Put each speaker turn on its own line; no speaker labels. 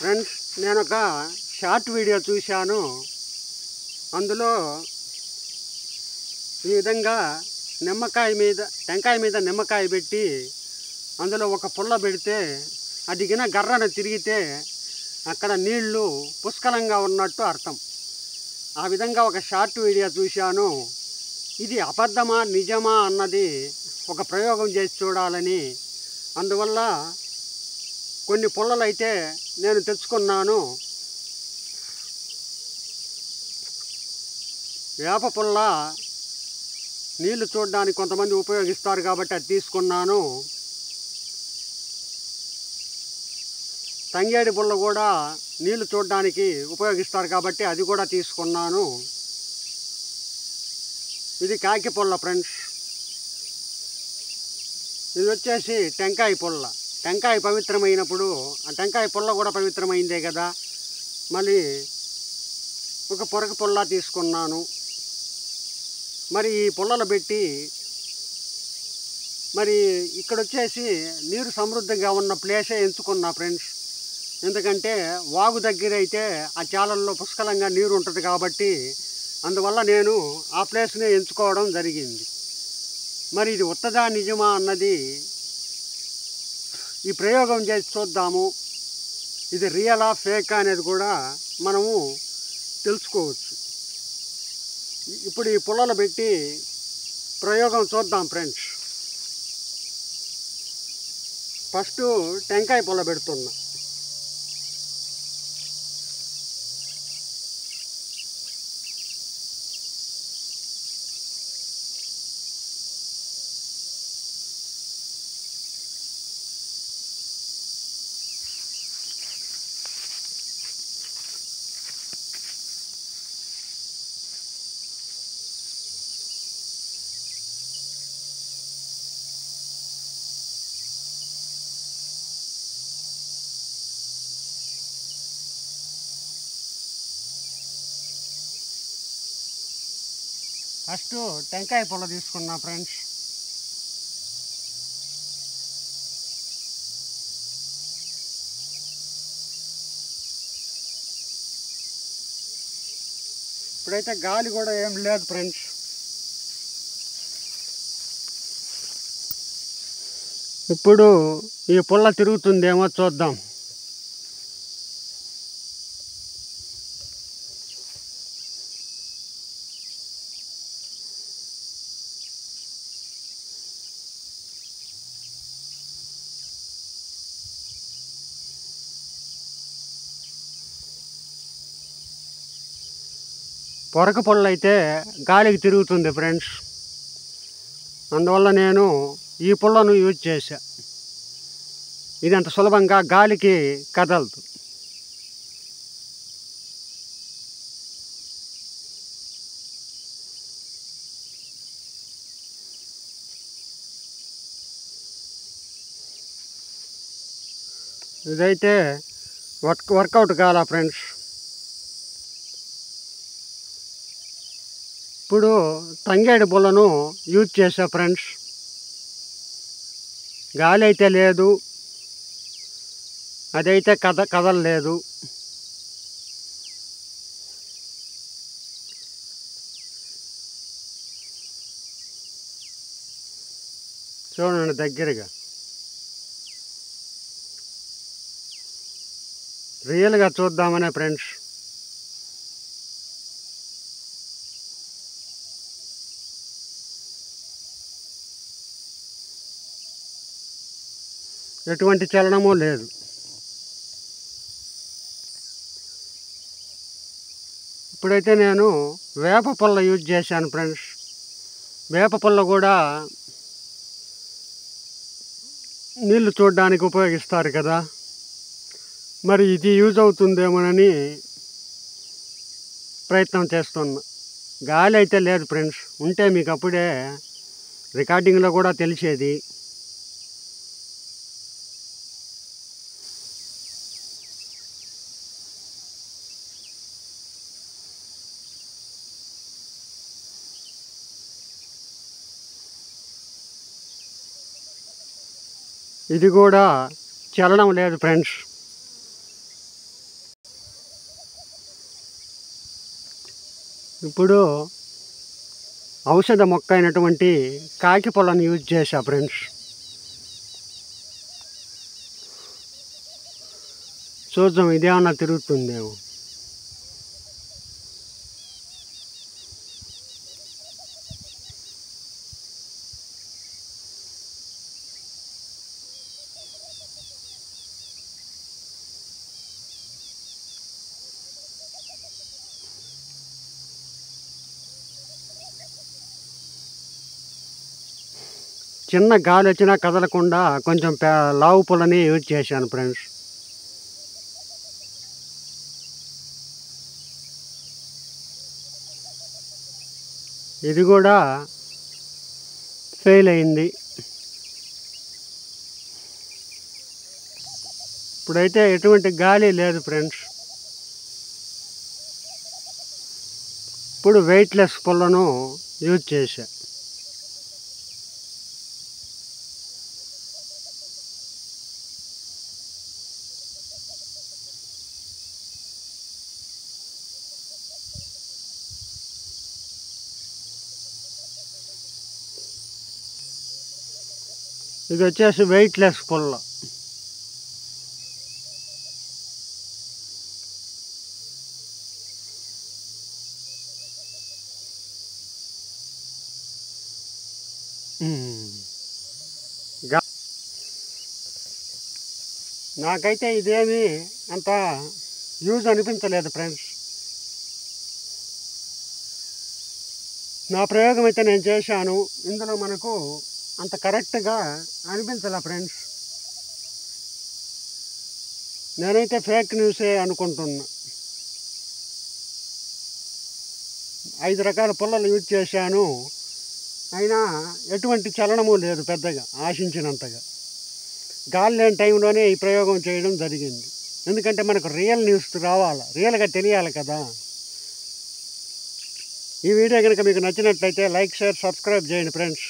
Friends, నేను ఒక short video చూశాను. అందులో ఈ విధంగా టెంకాయ మీద నిమ్మకాయ పెట్టి అందులో ఒక పుల్ల పెడితే అది గిన గర్రన తిరిగితే అక్కడ నీళ్లు పుష్కలంగా ఉన్నట్టు అర్థం. ఆ విధంగా ఒక షార్ట్ వీడియో చూశాను. ఇది అబద్ధమా నిజమా అన్నది ఒక ప్రయోగం చేసి చూడాలని, అందువల్ల కొన్ని పుల్లలు అయితే నేను తెచ్చుకున్నాను. వేప పుల్ల నీళ్లు చూడడానికి కొంతమంది ఉపయోగిస్తారు కాబట్టి అది తీసుకున్నాను. తంగేడి పుల్ల కూడా నీళ్లు చూడడానికి ఉపయోగిస్తారు కాబట్టి అది కూడా తీసుకున్నాను. ఇది కాకి పుల్ల ఫ్రెండ్స్. ఇది వచ్చేసి టెంకాయ పుల్ల. టెంకాయ పవిత్రమైనప్పుడు ఆ టెంకాయ పుల్ల కూడా పవిత్రమైందే కదా, మళ్ళీ ఒక పొరక పుల్ల తీసుకున్నాను. మరి ఈ పుల్లలు పెట్టి మరి ఇక్కడ వచ్చేసి నీరు సమృద్ధిగా ఉన్న ప్లేసే ఎంచుకున్నా ఫ్రెండ్స్. ఎందుకంటే వాగు దగ్గర అయితే ఆ చాలల్లో పుష్కలంగా నీరు ఉంటుంది కాబట్టి అందువల్ల నేను ఆ ప్లేస్నే ఎంచుకోవడం జరిగింది. మరి ఇది ఉత్తదా నిజమా అన్నది ఈ ప్రయోగం చేసి చూద్దాము. ఇది రియలా ఫేకా అనేది కూడా మనము తెలుసుకోవచ్చు. ఇప్పుడు ఈ పుల్లలు పెట్టి ప్రయోగం చూద్దాం ఫ్రెండ్స్. ఫస్ట్ టెంకాయ పుల్ల పెడుతున్నా. ఫస్ట్ టెంకాయ పుల్ల తీసుకున్నా ఫ్రెండ్స్. ఇప్పుడైతే గాలి కూడా ఏం లేదు ఫ్రెండ్స్. ఇప్పుడు ఈ పుల్ల తిరుగుతుందేమో చూద్దాం. పొరక పుల్ల అయితే గాలికి తిరుగుతుంది ఫ్రెండ్స్. అందువల్ల నేను ఈ పుల్లను యూజ్ చేశా. ఇది అంత సులభంగా గాలికి కదలదు. ఇదైతే వర్కౌట్ కాలా ఫ్రెండ్స్. ఇప్పుడు తంగేడి పుల్లను యూజ్ చేసా ఫ్రెండ్స్. గాలి అయితే లేదు, అదైతే కదలలేదు. చూడండి దగ్గరగా, రియల్గా చూద్దామనే ఫ్రెండ్స్. ఎటువంటి చలనమూ లేదు. ఇప్పుడైతే నేను వేప పుల్ల యూజ్ చేశాను ఫ్రెండ్స్. వేప పుల్ల కూడా నీళ్లు చూడడానికి ఉపయోగిస్తారు కదా, మరి ఇది యూజ్ అవుతుందేమోనని ప్రయత్నం చేస్తున్నా. గాలి అయితే లేదు ఫ్రెండ్స్. ఉంటే మీకు అప్పుడే రికార్డింగ్లో కూడా తెలిసేది. ఇది కూడా చలనం లేదు ఫ్రెండ్స్. ఇప్పుడు ఔషధ మొక్క అయినటువంటి కాకి పొలను యూజ్ చేశా ఫ్రెండ్స్. చూద్దాం ఇదేమన్నా తిరుగుతుందేమో. చిన్న గాలి వచ్చినా కదలకుండా కొంచెం లావు పుల్లని యూజ్ చేశాను ఫ్రెండ్స్. ఇది కూడా ఫెయిల్ అయింది. ఇప్పుడైతే ఎటువంటి గాలి లేదు ఫ్రెండ్స్. ఇప్పుడు వెయిట్లెస్ పుల్లను యూజ్ చేశా. ఇది వచ్చేసి వెయిట్లెస్ పుల్ల. నాకైతే ఇదేమీ అంత యూజ్ అనిపించలేదు ఫ్రెండ్స్. నా ప్రయోగం అయితే నేను చేశాను. ఇందులో మనకు అంత కరెక్ట్గా అనిపించలే ఫ్రెండ్స్. నేనైతే ఫేక్ న్యూసే అనుకుంటున్నా. 5 రకాల పుల్లలు యూజ్ చేశాను, అయినా ఎటువంటి చలనము లేదు పెద్దగా ఆశించినంతగా. గాలి లేని టైంలోనే ఈ ప్రయోగం చేయడం జరిగింది. ఎందుకంటే మనకు రియల్ న్యూస్ రావాలి, రియల్గా తెలియాలి కదా. ఈ వీడియో కనుక మీకు నచ్చినట్లయితే లైక్, షేర్, సబ్స్క్రైబ్ చేయండి ఫ్రెండ్స్.